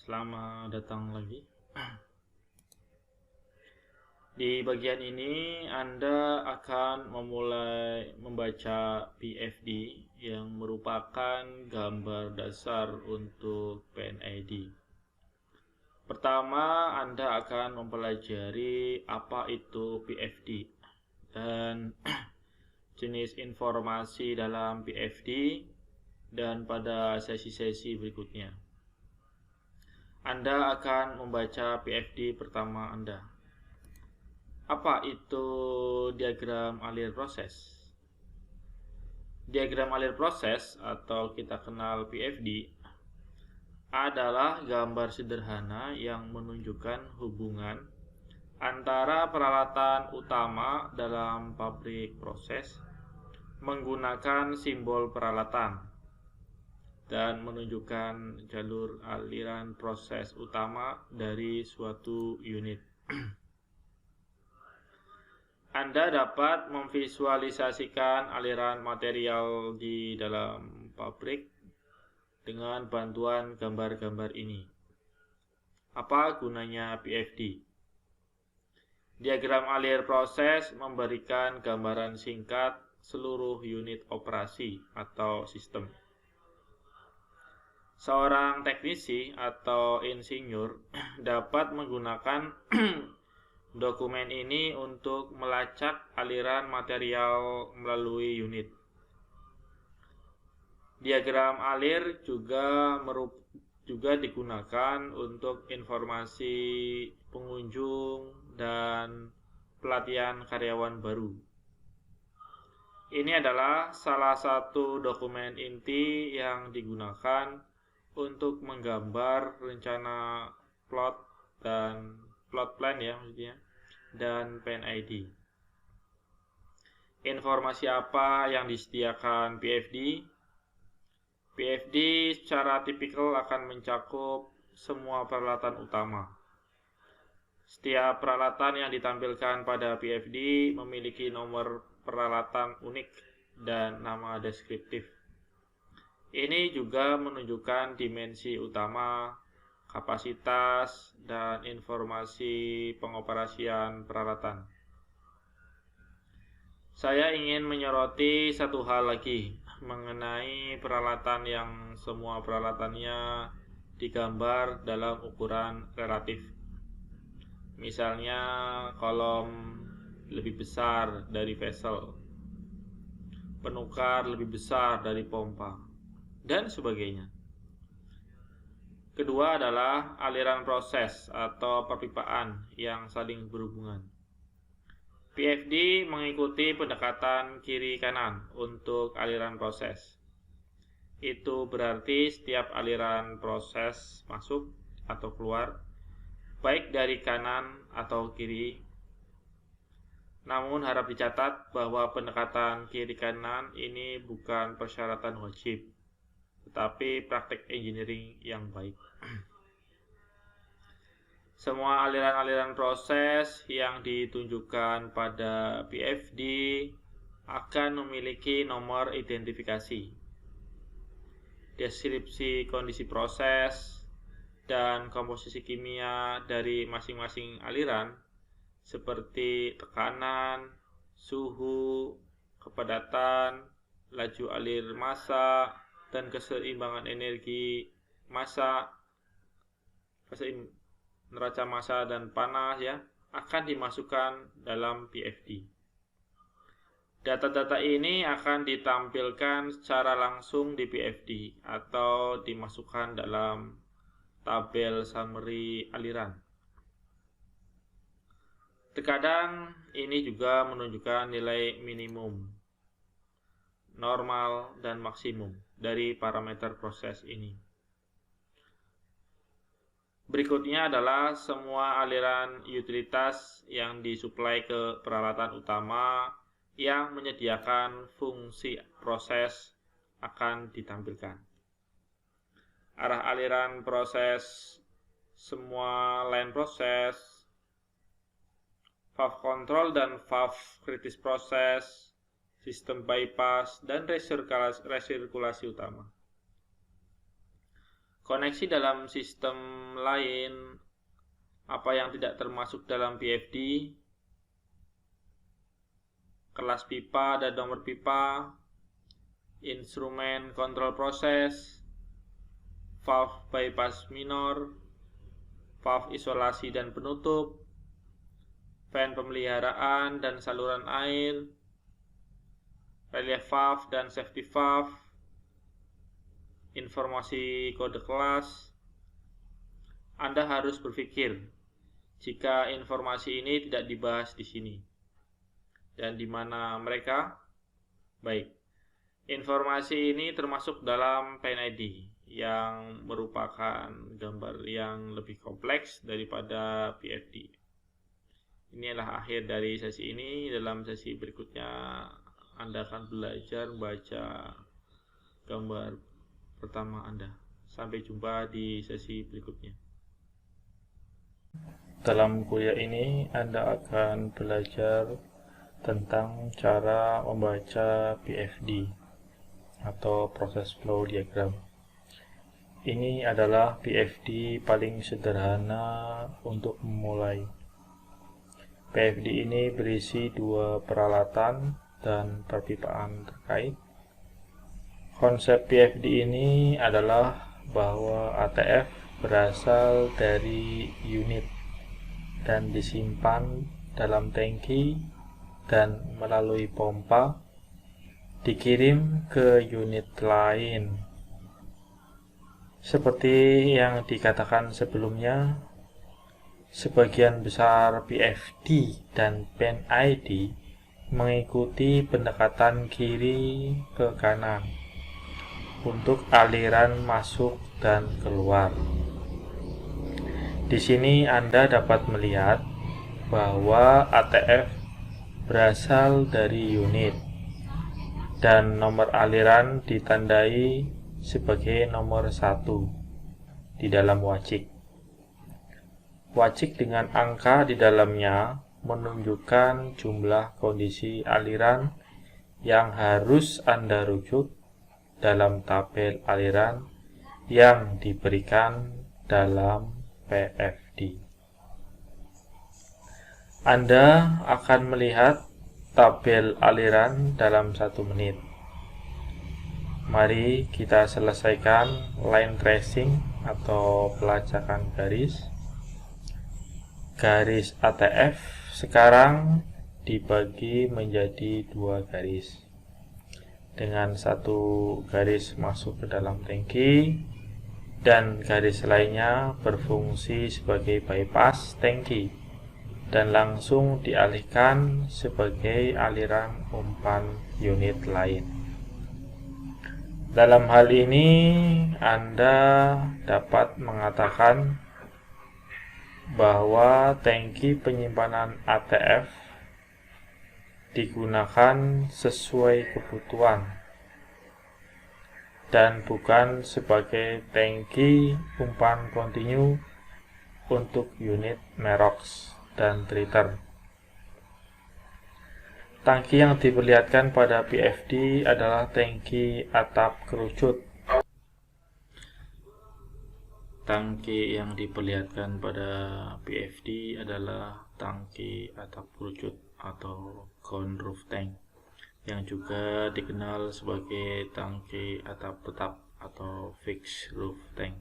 Selamat datang lagi. Di bagian ini Anda akan memulai membaca PFD yang merupakan gambar dasar untuk PNID. Pertama, Anda akan mempelajari apa itu PFD dan jenis informasi dalam PFD, dan pada sesi-sesi berikutnya Anda akan membaca PFD pertama Anda. Apa itu diagram alir proses? Diagram alir proses atau kita kenal PFD adalah gambar sederhana yang menunjukkan hubungan antara peralatan utama dalam pabrik proses menggunakan simbol peralatan dan menunjukkan jalur aliran proses utama dari suatu unit. Anda dapat memvisualisasikan aliran material di dalam pabrik dengan bantuan gambar-gambar ini. Apa gunanya PFD? Diagram alir proses memberikan gambaran singkat seluruh unit operasi atau sistem. Seorang teknisi atau insinyur dapat menggunakan dokumen ini untuk melacak aliran material melalui unit. Diagram alir juga digunakan untuk informasi pengunjung dan pelatihan karyawan baru. Ini adalah salah satu dokumen inti yang digunakan untuk menggambar rencana plot plan dan PNID. Informasi apa yang disediakan PFD? PFD secara tipikal akan mencakup semua peralatan utama. Setiap peralatan yang ditampilkan pada PFD memiliki nomor peralatan unik dan nama deskriptif. Ini juga menunjukkan dimensi utama, kapasitas, dan informasi pengoperasian peralatan. Saya ingin menyoroti satu hal lagi mengenai peralatan yang semua peralatannya digambar dalam ukuran relatif. Misalnya kolom lebih besar dari vessel, penukar lebih besar dari pompa, dan sebagainya. Kedua adalah aliran proses atau perpipaan yang saling berhubungan. PFD mengikuti pendekatan kiri-kanan untuk aliran proses. Itu berarti setiap aliran proses masuk atau keluar, baik dari kanan atau kiri. Namun harap dicatat bahwa pendekatan kiri-kanan ini bukan persyaratan wajib, tetapi praktek engineering yang baik. Semua aliran-aliran proses yang ditunjukkan pada PFD akan memiliki nomor identifikasi, deskripsi kondisi proses, dan komposisi kimia dari masing-masing aliran seperti tekanan, suhu, kepadatan, laju alir massa, dan keseimbangan energi massa, neraca massa dan panas akan dimasukkan dalam PFD. Data-data ini akan ditampilkan secara langsung di PFD atau dimasukkan dalam tabel summary aliran. Terkadang ini juga menunjukkan nilai minimum, normal, dan maksimum dari parameter proses ini. Berikutnya adalah semua aliran utilitas yang disuplai ke peralatan utama yang menyediakan fungsi proses akan ditampilkan. Arah aliran proses, semua line proses, valve control dan valve kritis proses, sistem bypass, dan resirkulasi utama. Koneksi dalam sistem lain, apa yang tidak termasuk dalam PFD, kelas pipa dan nomor pipa, instrumen kontrol proses, valve bypass minor, valve isolasi dan penutup, fan pemeliharaan dan saluran air, relief valve dan safety valve, informasi kode kelas. Anda harus berpikir jika informasi ini tidak dibahas di sini. Dan di mana mereka? Baik, informasi ini termasuk dalam PNID yang merupakan gambar yang lebih kompleks daripada PFD. Inilah akhir dari sesi ini. Dalam sesi berikutnya Anda akan belajar membaca gambar pertama Anda. Sampai jumpa di sesi berikutnya. Dalam kuliah ini Anda akan belajar tentang cara membaca PFD atau Process Flow Diagram. Ini adalah PFD paling sederhana untuk memulai. PFD ini berisi dua peralatan dan perpipaan terkait. Konsep PFD ini adalah bahwa ATF berasal dari unit dan disimpan dalam tangki dan melalui pompa dikirim ke unit lain. Seperti yang dikatakan sebelumnya, sebagian besar PFD dan PNID mengikuti pendekatan kiri ke kanan untuk aliran masuk dan keluar. Di sini Anda dapat melihat bahwa ATF berasal dari unit dan nomor aliran ditandai sebagai nomor 1 di dalam wajik. Wajik dengan angka di dalamnya menunjukkan jumlah kondisi aliran yang harus Anda rujuk dalam tabel aliran yang diberikan dalam PFD. Anda akan melihat tabel aliran dalam 1 menit. Mari kita selesaikan line tracing atau pelacakan garis. Garis ATF sekarang dibagi menjadi 2 garis. Dengan 1 garis masuk ke dalam tangki dan garis lainnya berfungsi sebagai bypass tangki dan langsung dialihkan sebagai aliran umpan unit lain. Dalam hal ini, Anda dapat mengatakan bahwa tangki penyimpanan ATF digunakan sesuai kebutuhan dan bukan sebagai tangki umpan kontinu untuk unit Merox dan treater. Tangki yang diperlihatkan pada PFD adalah tangki atap kerucut. Tangki yang diperlihatkan pada PFD adalah tangki atap kerucut atau ground roof tank, yang juga dikenal sebagai tangki atap tetap atau fixed roof tank.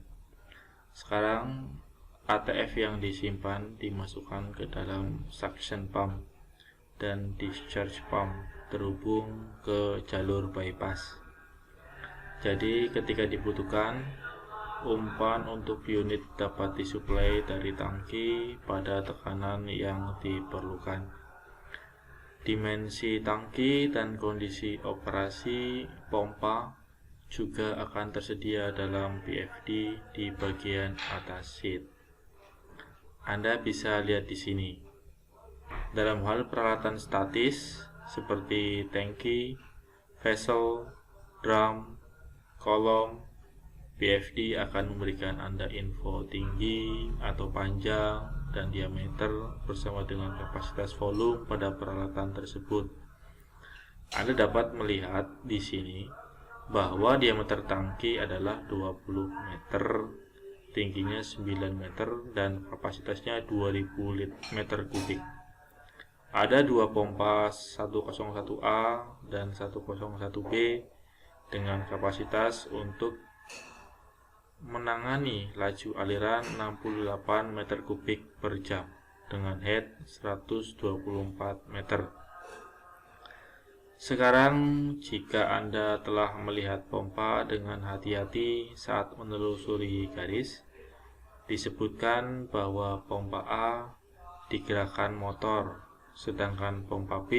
Sekarang ATF yang disimpan dimasukkan ke dalam suction pump dan discharge pump terhubung ke jalur bypass. Jadi ketika dibutuhkan, umpan untuk unit dapat disuplai dari tangki pada tekanan yang diperlukan. Dimensi tangki dan kondisi operasi pompa juga akan tersedia dalam PFD di bagian atas sheet. Anda bisa lihat di sini. Dalam hal peralatan statis seperti tangki, vessel, drum, kolom, PFD akan memberikan Anda info tinggi atau panjang dan diameter bersama dengan kapasitas volume pada peralatan tersebut. Anda dapat melihat di sini bahwa diameter tangki adalah 20 meter tingginya 9 meter dan kapasitasnya 2000 meter kubik. Ada dua pompa 101A dan 101B dengan kapasitas untuk menangani laju aliran 68 meter kubik per jam dengan head 124 meter. Sekarang, jika Anda telah melihat pompa dengan hati-hati saat menelusuri garis, disebutkan bahwa pompa A digerakkan motor, sedangkan pompa B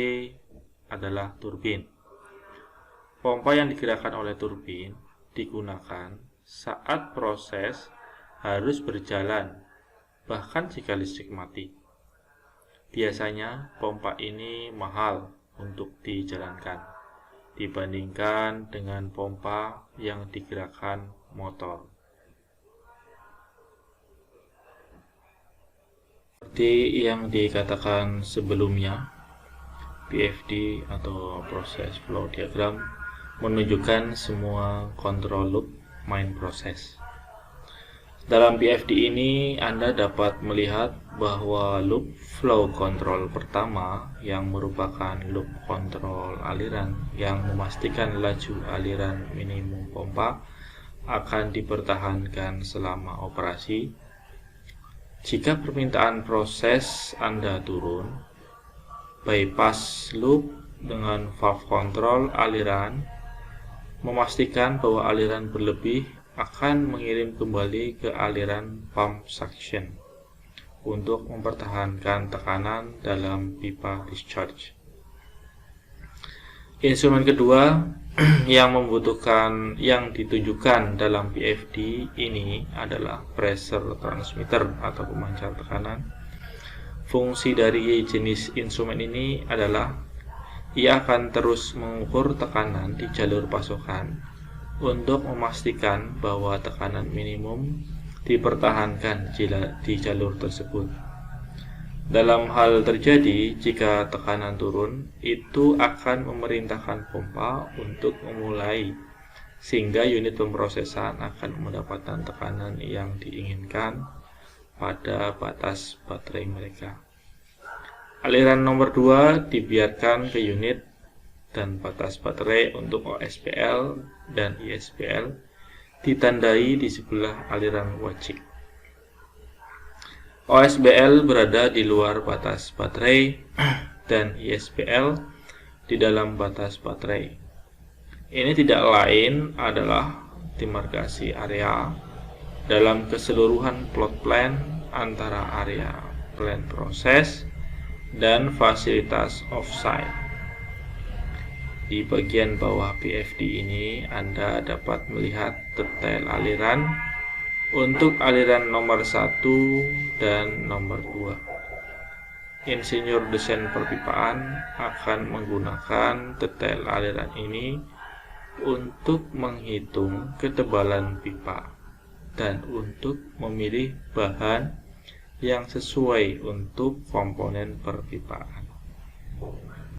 adalah turbin. Pompa yang digerakkan oleh turbin digunakan saat proses harus berjalan, bahkan jika listrik mati. Biasanya, pompa ini mahal untuk dijalankan dibandingkan dengan pompa yang digerakkan motor. Seperti yang dikatakan sebelumnya, PFD atau Process Flow Diagram menunjukkan semua control loop main proses. Dalam PFD ini, Anda dapat melihat bahwa loop flow control pertama, yang merupakan loop kontrol aliran yang memastikan laju aliran minimum pompa, akan dipertahankan selama operasi. Jika permintaan proses Anda turun, bypass loop dengan valve kontrol aliran memastikan bahwa aliran berlebih akan mengirim kembali ke aliran pump suction untuk mempertahankan tekanan dalam pipa discharge. Instrumen kedua yang ditunjukkan dalam PFD ini adalah pressure transmitter atau pemancar tekanan. Fungsi dari jenis instrumen ini adalah ia akan terus mengukur tekanan di jalur pasokan untuk memastikan bahwa tekanan minimum dipertahankan di jalur tersebut. Dalam hal terjadi, jika tekanan turun, itu akan memerintahkan pompa untuk memulai, sehingga unit pemrosesan akan mendapatkan tekanan yang diinginkan pada batas baterai mereka. Aliran nomor 2 dibiarkan ke unit dan batas baterai untuk OSPL dan ISPL ditandai di sebelah aliran wajib. OSBL berada di luar batas baterai dan ISPL di dalam batas baterai. Ini tidak lain adalah demarkasi area dalam keseluruhan plot plan antara area plan proses dan fasilitas offsite. Di bagian bawah PFD ini, Anda dapat melihat detail aliran untuk aliran nomor 1 dan nomor 2. Insinyur desain perpipaan akan menggunakan detail aliran ini untuk menghitung ketebalan pipa dan untuk memilih bahan yang sesuai untuk komponen perpipaan.